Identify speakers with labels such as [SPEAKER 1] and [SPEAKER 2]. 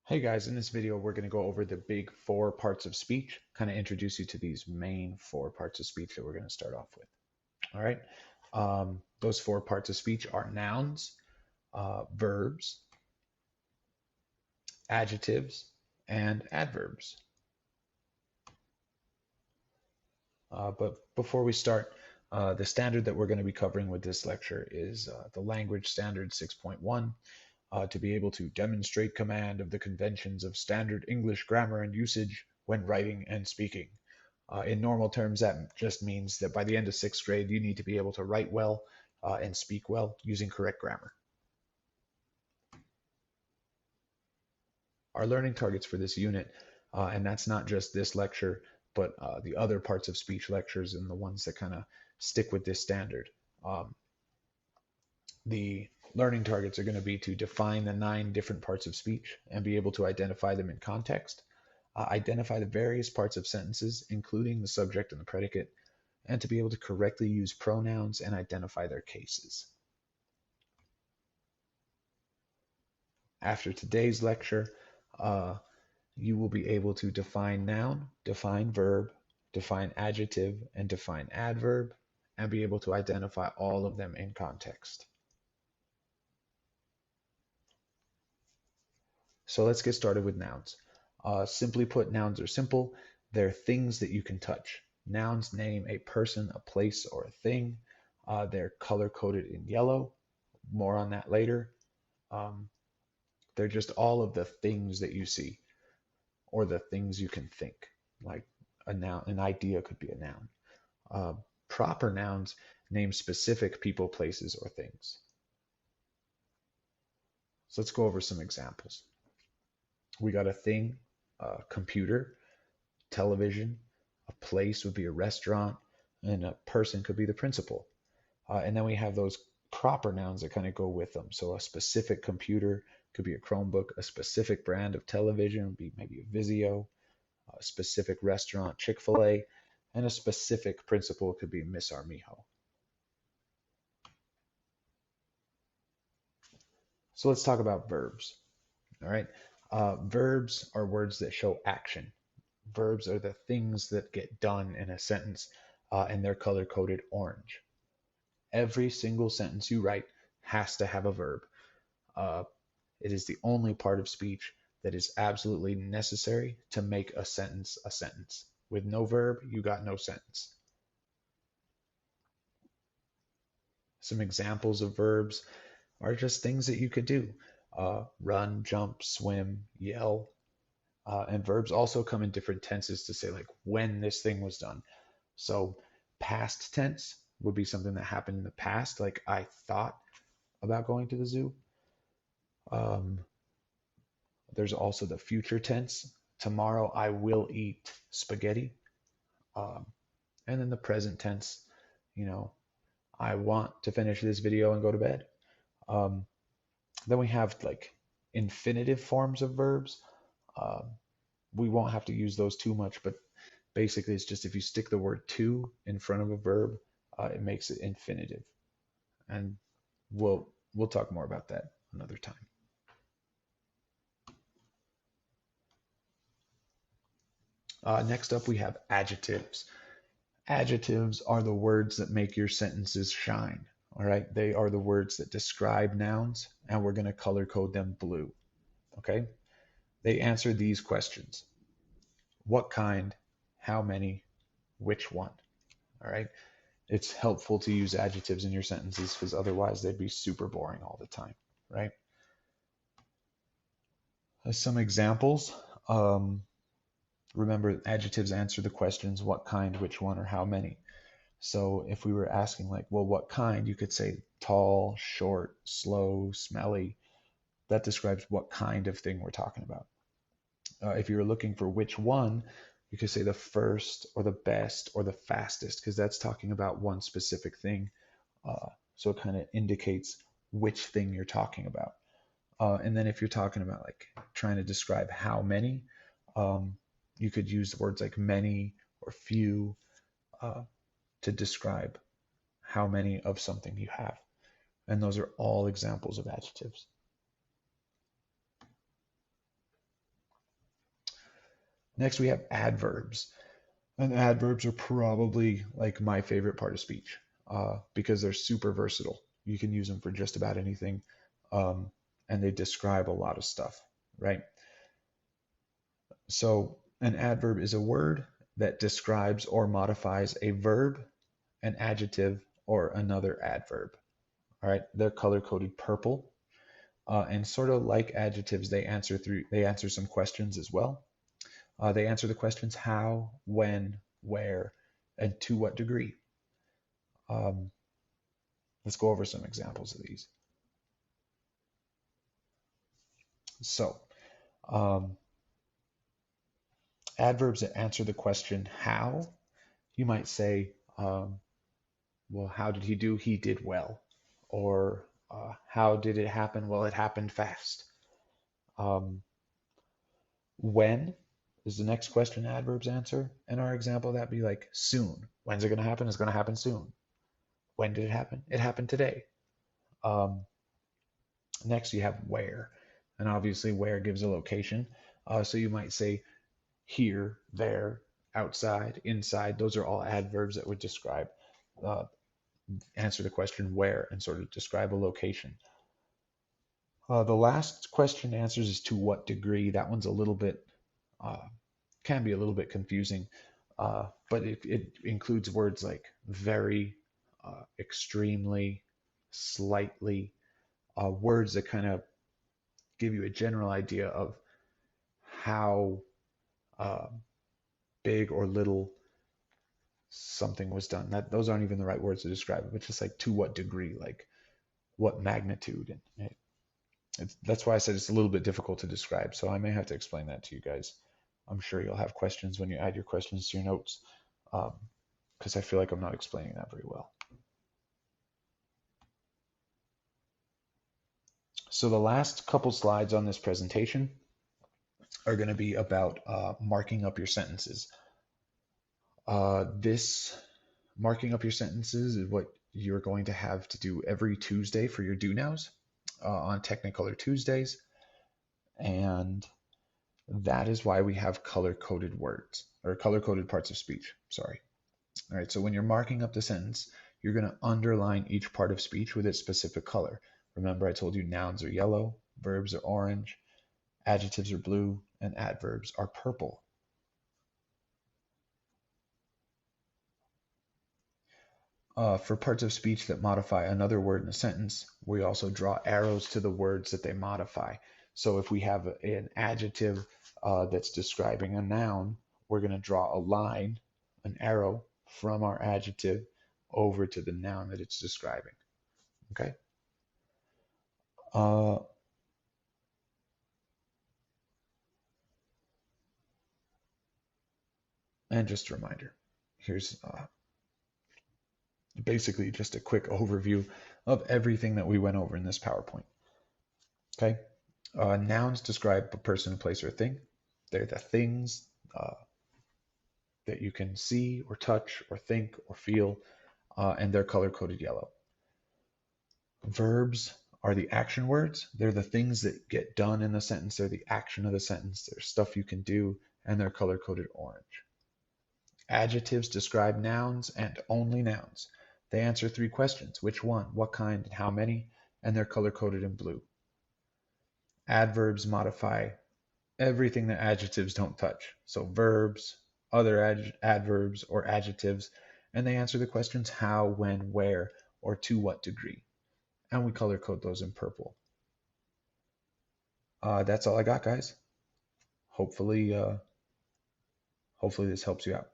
[SPEAKER 1] Hey guys, in this video, we're going to go over the big four parts of speech, kind of introduce you to these main four parts of speech that we're going to start off with. All right. Those four parts of speech are nouns, verbs, adjectives, and adverbs. But before we start, the standard that we're going to be covering with this lecture is the Language Standard 6.1. To be able to demonstrate command of the conventions of standard English grammar and usage when writing and speaking. In normal terms, that just means that by the end of sixth grade, you need to be able to write well and speak well using correct grammar. Our learning targets for this unit, and that's not just this lecture, but the other parts of speech lectures and the ones that kind of stick with this standard. The learning targets are going to be to define the 9 different parts of speech and be able to identify them in context, identify the various parts of sentences, including the subject and the predicate, and to be able to correctly use pronouns and identify their cases. After today's lecture, you will be able to define noun, define verb, define adjective, and define adverb, and be able to identify all of them in context. So let's get started with nouns. Simply put, nouns are simple. They're things that you can touch. Nouns name a person, a place, or a thing. They're color-coded in yellow. More on that later. They're just all of the things that you see or the things you can think. Like a noun, an idea could be a noun. Proper nouns name specific people, places, or things. So let's go over some examples. We got a thing, a computer, television, a place would be a restaurant, and a person could be the principal. And then we have those proper nouns that kind of go with them. So a specific computer could be a Chromebook, a specific brand of television would be maybe a Vizio, a specific restaurant, Chick-fil-A, and a specific principal could be Miss Armijo. So let's talk about verbs. All right. Verbs are words that show action. Verbs are the things that get done in a sentence, and they're color coded orange. Every single sentence you write has to have a verb. Uh, it is the only part of speech that is absolutely necessary to make a sentence a sentence. With no verb, you got no sentence. Some examples of verbs are just things that you could do. Run, jump, swim, yell. And verbs also come in different tenses to say like when this thing was done. So past tense would be something that happened in the past, like I thought about going to the zoo. Um, there's also the future tense. Tomorrow I will eat spaghetti. Um, and then the present tense, you know, I want to finish this video and go to bed. Um, then we have like infinitive forms of verbs. Um, we won't have to use those too much, but basically it's just if you stick the word to in front of a verb, it makes it infinitive. And we'll talk more about that another time. Next up, we have adjectives. Adjectives are the words that make your sentences shine. All right, they are the words that describe nouns, and we're going to color code them blue. Okay, they answer these questions: what kind, how many, which one. All right, it's helpful to use adjectives in your sentences because otherwise they'd be super boring all the time, right? Some examples. Remember, adjectives answer the questions what kind, which one, or how many. So if we were asking like, well, what kind, you could say tall, short, slow, smelly. That describes what kind of thing we're talking about. If you were looking for which one, you could say the first or the best or the fastest, because that's talking about one specific thing. So it kind of indicates which thing you're talking about. And then if you're talking about like trying to describe how many, you could use words like many or few to describe how many of something you have. And those are all examples of adjectives. Next, we have adverbs. And adverbs are probably like my favorite part of speech because they're super versatile. You can use them for just about anything, um, and they describe a lot of stuff, right? So, an adverb is a word that describes or modifies a verb, an adjective, or another adverb. All right, they're color coded purple, and sort of like adjectives, they answer some questions as well. They answer the questions how, when, where, and to what degree. Um, let's go over some examples of these. So, um, adverbs that answer the question how, you might say, well, how did he do? He did well. Or how did it happen? Well, it happened fast. Um, when is the next question adverbs answer? In our example, that'd be like soon. When's it going to happen? It's going to happen soon. When did it happen? It happened today. Um, Next, you have where. And obviously, where gives a location. So you might say here, there, outside, inside. Those are all adverbs that would describe, uh, answer the question where and sort of describe a location. The last question answers is to what degree. That one's a little bit, uh, can be a little bit confusing, but it includes words like very, extremely, slightly, words that kind of give you a general idea of how uh, big or little something was done. That those aren't even the right words to describe it, but just like to what degree, like what magnitude, and that's why I said it's a little bit difficult to describe. So I may have to explain that to you guys. I'm sure you'll have questions when you add your questions to your notes, because I feel like I'm not explaining that very well. So the last couple slides on this presentation are going to be about marking up your sentences. This marking up your sentences is what you're going to have to do every Tuesday for your do nows on Technicolor Tuesdays. And that is why we have color coded words or color coded parts of speech. Sorry. All right. So when you're marking up the sentence, you're going to underline each part of speech with its specific color. Remember, I told you nouns are yellow, verbs are orange, adjectives are blue, and adverbs are purple. For parts of speech that modify another word in a sentence, we also draw arrows to the words that they modify. So if we have an adjective that's describing a noun, we're going to draw a line, an arrow from our adjective over to the noun that it's describing. Okay? Uh, and just a reminder, here's basically just a quick overview of everything that we went over in this PowerPoint. Okay? Nouns describe a person, place, or thing. They're the things that you can see or touch or think or feel, and they're color coded yellow. Verbs are the action words. They're the things that get done in the sentence. They're the action of the sentence. They're stuff you can do, and they're color coded orange. Adjectives describe nouns and only nouns. They answer three questions: which one, what kind, and how many, and they're color coded in blue. Adverbs modify everything that adjectives don't touch. So verbs, other adverbs or adjectives, and they answer the questions how, when, where, or to what degree. And we color code those in purple. That's all I got, guys. Hopefully, hopefully this helps you out.